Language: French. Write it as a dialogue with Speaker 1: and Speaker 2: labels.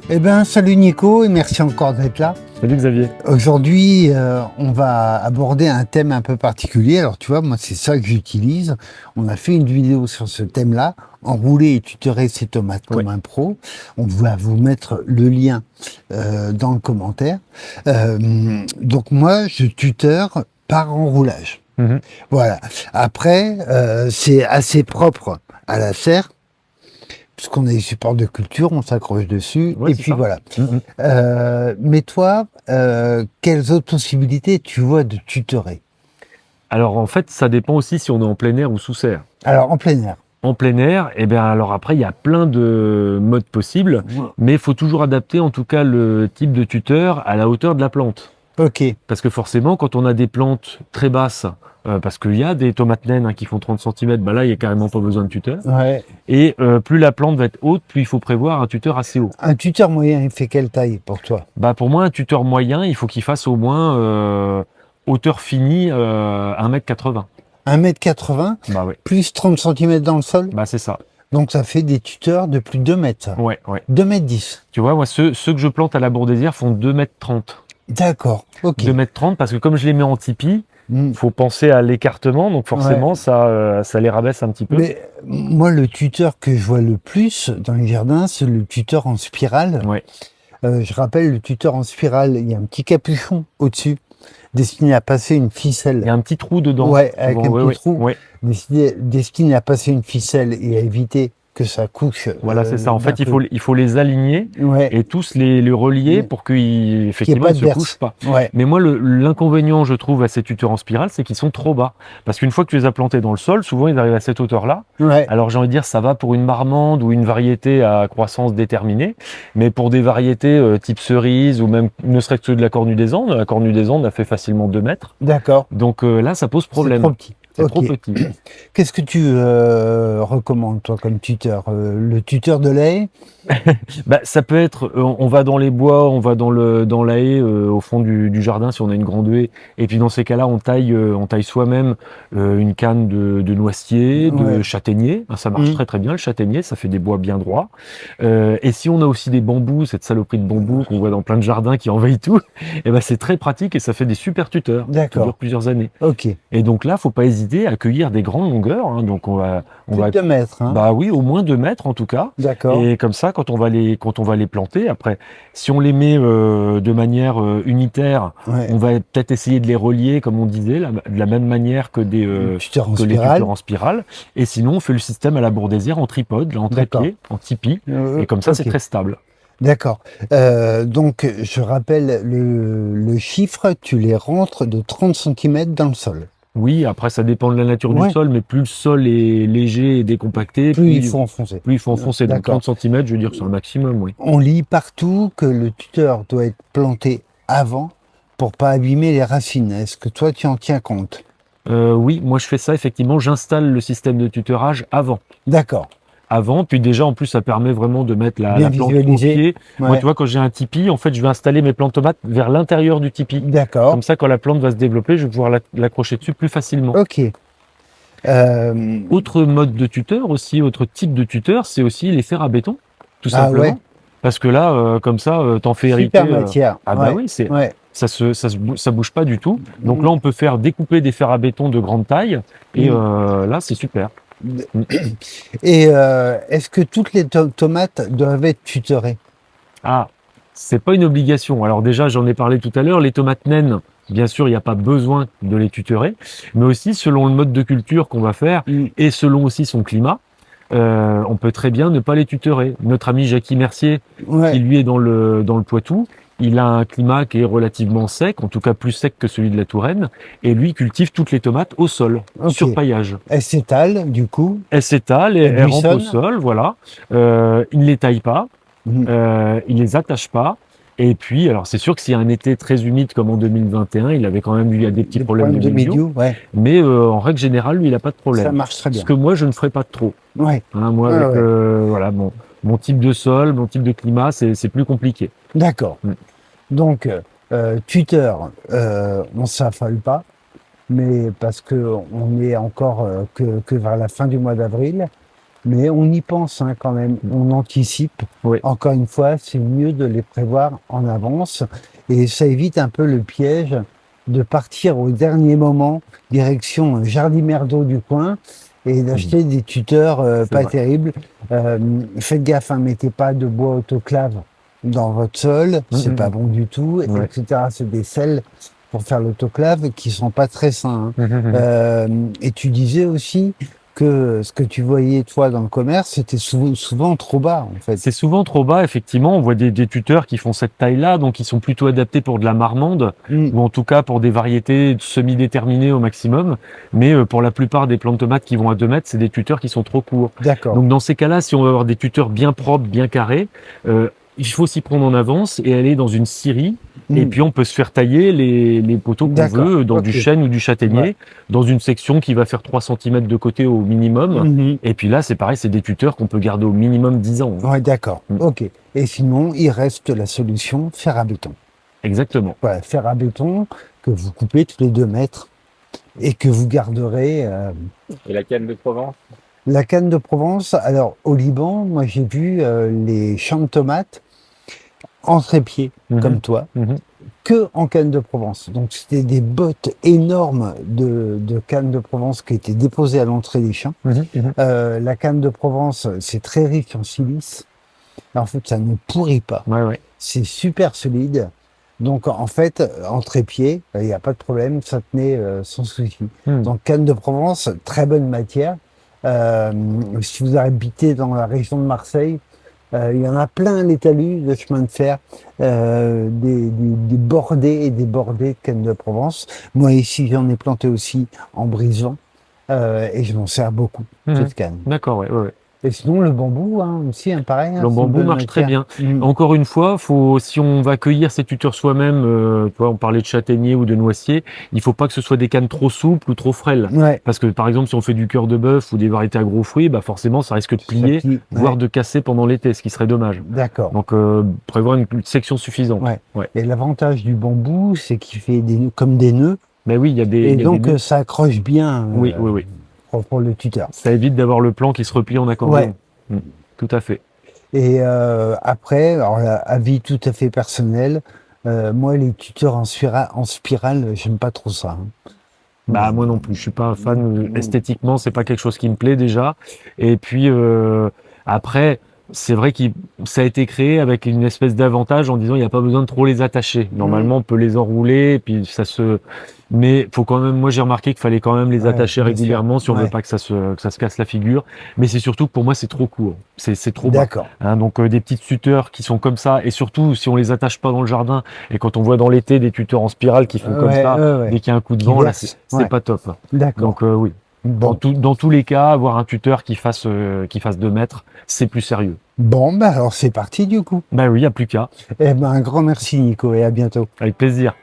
Speaker 1: Eh bien, salut Nico et merci encore d'être là.
Speaker 2: Salut Xavier.
Speaker 1: Aujourd'hui, on va aborder un thème un peu particulier. Alors, tu vois, moi, c'est ça que j'utilise. On a fait une vidéo sur ce thème-là, enrouler et tutorer ses tomates
Speaker 2: Ouais.
Speaker 1: comme un pro. On va vous mettre le lien dans le commentaire. Donc, moi, je tuteur par enroulage.
Speaker 2: Mhm.
Speaker 1: Voilà. Après, c'est assez propre à la serre. Puisqu'on a des supports de culture, on s'accroche dessus,
Speaker 2: Ouais,
Speaker 1: et
Speaker 2: c'est
Speaker 1: puis
Speaker 2: ça.
Speaker 1: voilà.
Speaker 2: Mhm.
Speaker 1: Mais toi, quelles autres possibilités tu vois de tutorer?
Speaker 2: Alors en fait, ça dépend aussi si on est en plein air ou sous serre.
Speaker 1: Alors, en plein air.
Speaker 2: En plein air, eh bien alors après, il y a plein de modes possibles, mais il faut toujours adapter en tout cas le type de tuteur à la hauteur de la plante.
Speaker 1: Ok,
Speaker 2: Parce que forcément, quand on a des plantes très basses, parce qu'il y a des tomates naines qui font 30 cm, bah là, il n'y a carrément pas besoin de tuteur.
Speaker 1: ouais.
Speaker 2: Et plus la plante va être haute, plus il faut prévoir un tuteur assez haut.
Speaker 1: Un tuteur moyen, il fait quelle taille pour toi?
Speaker 2: Bah pour moi, un tuteur moyen, il faut qu'il fasse au moins hauteur finie 1,80 m.
Speaker 1: 1,80 m,
Speaker 2: Bah ouais,
Speaker 1: plus 30 cm dans le sol.
Speaker 2: bah c'est ça.
Speaker 1: Donc, ça fait des tuteurs de plus de 2 mètres, ça.
Speaker 2: Ouais, ouais.
Speaker 1: 2,10 m.
Speaker 2: Tu vois, moi, ceux que je plante à la Bourdésière font 2,30 m.
Speaker 1: D'accord, ok.
Speaker 2: 2,30 m parce que comme je les mets en tipi,
Speaker 1: Hmm.
Speaker 2: faut penser à l'écartement, donc
Speaker 1: Ouais.
Speaker 2: forcément, ça les rabaisse un petit peu.
Speaker 1: Mais moi, le tuteur que je vois le plus dans les jardins, c'est le tuteur en spirale.
Speaker 2: Ouais.
Speaker 1: Je rappelle, le tuteur en spirale, il y a un petit capuchon au-dessus, destiné à passer une
Speaker 2: Il y
Speaker 1: ficelle.
Speaker 2: a un petit trou dedans.
Speaker 1: Ouais, avec
Speaker 2: Souvent,
Speaker 1: un
Speaker 2: ouais,
Speaker 1: petit
Speaker 2: ouais,
Speaker 1: trou,
Speaker 2: ouais.
Speaker 1: destiné à passer une ficelle et à éviter que ça couche
Speaker 2: Voilà, c'est ça. En
Speaker 1: d'un
Speaker 2: fait,
Speaker 1: peu.
Speaker 2: il faut les aligner
Speaker 1: Ouais,
Speaker 2: et tous les relier
Speaker 1: mais
Speaker 2: pour qu'ils,
Speaker 1: qu'il n'y ait
Speaker 2: effectivement,
Speaker 1: pas
Speaker 2: ils
Speaker 1: de
Speaker 2: se couchent
Speaker 1: verse.
Speaker 2: pas.
Speaker 1: Ouais,
Speaker 2: Mais moi, l'inconvénient, je trouve, à ces tuteurs en spirale, c'est qu'ils sont trop bas. Parce qu'une fois que tu les as plantés dans le sol, souvent, ils arrivent à cette hauteur-là.
Speaker 1: ouais,
Speaker 2: Alors, j'ai envie de dire, ça va pour une marmande ou une variété à croissance déterminée. Mais pour des variétés type cerise ou même ne serait-ce que de la cornue des Andes a fait facilement 2 mètres.
Speaker 1: d'accord.
Speaker 2: Donc là, ça pose
Speaker 1: C'est trop
Speaker 2: problème.
Speaker 1: petit.
Speaker 2: C'est trop
Speaker 1: Ok.
Speaker 2: petit.
Speaker 1: Qu'est-ce que tu recommandes, toi, comme tuteur? Le tuteur de lait?
Speaker 2: Bah, ça peut être, on va dans les bois, on va dans la haie, au fond du jardin si on a une grande haie. Et puis dans ces cas-là, on taille soi-même une canne de noisetier, de
Speaker 1: Ouais.
Speaker 2: châtaignier. Ah, ça marche
Speaker 1: Hmm.
Speaker 2: très très bien le châtaignier, ça fait des bois bien droits. Et si on a aussi des bambous, cette saloperie de bambous qu'on voit dans plein de jardins qui envahit tout, et ben c'est très pratique et ça fait des super tuteurs qui durent
Speaker 1: D'accord.
Speaker 2: plusieurs années.
Speaker 1: Ok.
Speaker 2: Et donc là, faut pas hésiter à cueillir des grandes longueurs, hein. Donc on
Speaker 1: Plus de
Speaker 2: va
Speaker 1: 2 mètres, hein?
Speaker 2: bah oui, au moins 2 mètres en tout cas.
Speaker 1: D'accord.
Speaker 2: Et comme ça, quand on va les planter, après, si on les met de manière unitaire,
Speaker 1: Ouais.
Speaker 2: on va peut-être essayer de les relier, comme on disait, de la même manière
Speaker 1: Tuteur en
Speaker 2: que les tuteurs
Speaker 1: spirale.
Speaker 2: en spirale. Et sinon, on fait le système à la Bourdésière en tripode, là, en
Speaker 1: D'accord.
Speaker 2: trépied, en tipi. Et comme ça, c'est
Speaker 1: Ok.
Speaker 2: très stable.
Speaker 1: D'accord. Donc, je rappelle le chiffre, tu les rentres de 30 cm dans le sol.
Speaker 2: Oui, après, ça dépend de la nature du
Speaker 1: Ouais.
Speaker 2: sol, mais plus le sol est léger et décompacté,
Speaker 1: Plus il faut enfoncer.
Speaker 2: plus il faut enfoncer. Donc
Speaker 1: D'accord.
Speaker 2: 30 cm, je veux dire que c'est un maximum, oui.
Speaker 1: On lit partout que le tuteur doit être planté avant pour pas abîmer les racines. Est-ce que toi, tu en tiens compte?
Speaker 2: Oui, moi je fais ça, effectivement, j'installe le système de tutorage avant.
Speaker 1: D'accord.
Speaker 2: Puis déjà en plus ça permet vraiment de mettre
Speaker 1: Bien
Speaker 2: la plante au
Speaker 1: visualisé.
Speaker 2: pied. Moi tu
Speaker 1: Ouais.
Speaker 2: vois quand j'ai un tipi, en fait je vais installer mes plantes tomates vers l'intérieur du tipi.
Speaker 1: D'accord.
Speaker 2: Comme ça quand la plante va se développer, je vais pouvoir l'accrocher dessus plus facilement.
Speaker 1: Ok. Euh,
Speaker 2: Autre mode de tuteur aussi, autre type de tuteur, c'est aussi les fers à béton, tout
Speaker 1: ah ouais.
Speaker 2: simplement. Parce que là, comme ça, t'en fais hériter.
Speaker 1: Super matière.
Speaker 2: Ah bah
Speaker 1: Ouais.
Speaker 2: oui,
Speaker 1: Ouais.
Speaker 2: ça bouge pas du tout. Donc là, on peut faire découper des fers à béton de grande taille. Et là, c'est super. Mm.
Speaker 1: Et est-ce que toutes les tomates doivent être tutorées?
Speaker 2: Ah, c'est pas une obligation. Alors déjà, j'en ai parlé tout à l'heure, les tomates naines, bien sûr, il n'y a pas besoin de les tutorer, mais aussi selon le mode de culture qu'on va faire et selon aussi son climat, on peut très bien ne pas les tutorer. Notre ami Jackie Mercier, qui
Speaker 1: Ouais.
Speaker 2: lui est dans le Poitou, il a un climat qui est relativement sec, en tout cas plus sec que celui de la Touraine, et lui cultive toutes les tomates au sol,
Speaker 1: Ok.
Speaker 2: sur paillage.
Speaker 1: Elle s'étale, du coup.
Speaker 2: Elle s'étale,
Speaker 1: Elle
Speaker 2: elle rampe au
Speaker 1: buissonne.
Speaker 2: sol, voilà. Il ne les taille pas.
Speaker 1: Mhm.
Speaker 2: Il les attache pas. Et puis, alors c'est sûr que s'il y a un été très humide comme en 2021, il avait quand même eu des petits
Speaker 1: Des
Speaker 2: problèmes de mildiou.
Speaker 1: milieu, ouais.
Speaker 2: Mais en règle générale, lui, il n'a pas de
Speaker 1: Ça
Speaker 2: problème.
Speaker 1: marche très
Speaker 2: Ce
Speaker 1: bien.
Speaker 2: que moi, je ne ferai pas de trop.
Speaker 1: Ouais.
Speaker 2: Hein, moi,
Speaker 1: Ouais,
Speaker 2: avec
Speaker 1: ouais.
Speaker 2: voilà, mon type de sol, mon type de climat, c'est plus compliqué.
Speaker 1: D'accord.
Speaker 2: Mm.
Speaker 1: Donc, tuteur, on s'affole pas, mais parce que on est encore que vers la fin du mois d'avril. Mais on y pense hein, quand même, on anticipe.
Speaker 2: Oui.
Speaker 1: Encore une fois, c'est mieux de les prévoir en avance et ça évite un peu le piège de partir au dernier moment, direction Jardim Merdo du coin et d'acheter des tuteurs pas
Speaker 2: vrai.
Speaker 1: terribles. Faites gaffe, hein, mettez pas de bois autoclave dans votre sol, c'est pas bon du tout,
Speaker 2: Ouais.
Speaker 1: etc. C'est des sels pour faire l'autoclave qui sont pas très sains. Hein. Et tu disais aussi que ce que tu voyais toi dans le commerce, c'était souvent trop bas en fait.
Speaker 2: C'est souvent trop bas, effectivement. On voit des tuteurs qui font cette taille-là, donc ils sont plutôt adaptés pour de la marmande, ou en tout cas pour des variétés semi-déterminées au maximum. Mais pour la plupart des plants de tomates qui vont à 2 mètres, c'est des tuteurs qui sont trop courts.
Speaker 1: D'accord.
Speaker 2: Donc dans ces cas-là, si on veut avoir des tuteurs bien propres, bien carrés, il faut s'y prendre en avance et aller dans une scierie. Et puis on peut se faire tailler les poteaux qu'on
Speaker 1: D'accord.
Speaker 2: veut dans
Speaker 1: Ok.
Speaker 2: du chêne ou du châtaignier,
Speaker 1: Ouais.
Speaker 2: dans une section qui va faire 3 cm de côté au minimum. Et puis là, c'est pareil, c'est des tuteurs qu'on peut garder au minimum 10 ans.
Speaker 1: Ouais, d'accord.
Speaker 2: Mm.
Speaker 1: Ok. Et sinon, il reste la solution fer à béton.
Speaker 2: Exactement.
Speaker 1: Voilà, fer à béton que vous coupez tous les 2 mètres et que vous garderez.
Speaker 2: Et la canne de Provence?
Speaker 1: La canne de Provence, alors au Liban, moi j'ai vu les champs de tomates en trépied, comme toi, que en canne de Provence. Donc c'était des bottes énormes de canne de Provence qui étaient déposées à l'entrée des champs. La canne de Provence, c'est très riche en silice. En fait, ça ne pourrit pas.
Speaker 2: Ouais, ouais.
Speaker 1: C'est super solide. Donc en fait, en trépied, il n'y a pas de problème, ça tenait sans souci. Donc canne de Provence, très bonne matière. Si vous habitez dans la région de Marseille, il y en a plein les talus de chemin de fer, des bordées et des bordées de canne de Provence. Moi ici, j'en ai planté aussi en brisant et je m'en sers beaucoup, cette canne.
Speaker 2: D'accord, ouais, ouais, ouais.
Speaker 1: Et sinon, le bambou, hein, aussi, hein, pareil. Hein,
Speaker 2: Le
Speaker 1: c'est une
Speaker 2: bambou
Speaker 1: bonne
Speaker 2: marche très
Speaker 1: matière.
Speaker 2: bien. Encore une fois, si on va cueillir ces tuteurs soi-même, tu vois, on parlait de châtaignier ou de noisier, il faut pas que ce soit des cannes trop souples ou trop frêles.
Speaker 1: Ouais.
Speaker 2: Parce que par exemple, si on fait du cœur de bœuf ou des variétés à gros fruits, bah forcément, ça risque de plier,
Speaker 1: plie,
Speaker 2: voire
Speaker 1: ouais.
Speaker 2: de casser pendant l'été, ce qui serait dommage.
Speaker 1: D'accord.
Speaker 2: Donc, prévoir une section suffisante.
Speaker 1: Ouais.
Speaker 2: Ouais.
Speaker 1: Et l'avantage du bambou, c'est qu'il fait comme des nœuds.
Speaker 2: Mais oui, il y a des.
Speaker 1: Et
Speaker 2: il y a
Speaker 1: donc,
Speaker 2: des nœuds.
Speaker 1: ça accroche bien
Speaker 2: Oui, oui, oui.
Speaker 1: pour le tuteur.
Speaker 2: Ça évite d'avoir le plan qui se replie en accordéon.
Speaker 1: Ouais.
Speaker 2: Tout à fait.
Speaker 1: Et après, alors là, avis tout à fait personnel, moi, les tuteurs en spirale, j'aime pas trop ça. Hein.
Speaker 2: Bah moi non plus, je suis pas un fan. Esthétiquement, c'est pas quelque chose qui me plaît déjà. Et puis après, c'est vrai que ça a été créé avec une espèce d'avantage en disant il n'y a pas besoin de trop les attacher. Normalement, on peut les enrouler, et puis ça se. Mais faut quand même. Moi, j'ai remarqué qu'il fallait quand même les attacher
Speaker 1: bien
Speaker 2: régulièrement
Speaker 1: sûr.
Speaker 2: si on veut pas que ça se casse la figure. Mais c'est surtout que pour moi, c'est trop court. C'est trop bas.
Speaker 1: D'accord.
Speaker 2: Hein, donc des petites tuteurs qui sont comme ça, et surtout si on les attache pas dans le jardin, et quand on voit dans l'été des tuteurs en spirale qui font comme ça, dès qu'il y a un coup de vent, là, c'est pas top.
Speaker 1: D'accord.
Speaker 2: Donc oui.
Speaker 1: Bon.
Speaker 2: Dans tous les cas, avoir un tuteur qui fasse 2 mètres, c'est plus sérieux.
Speaker 1: Bon, bah alors c'est parti du coup.
Speaker 2: Bah oui, il n'y a plus qu'à.
Speaker 1: Eh ben, un grand merci Nico et à bientôt.
Speaker 2: Avec plaisir.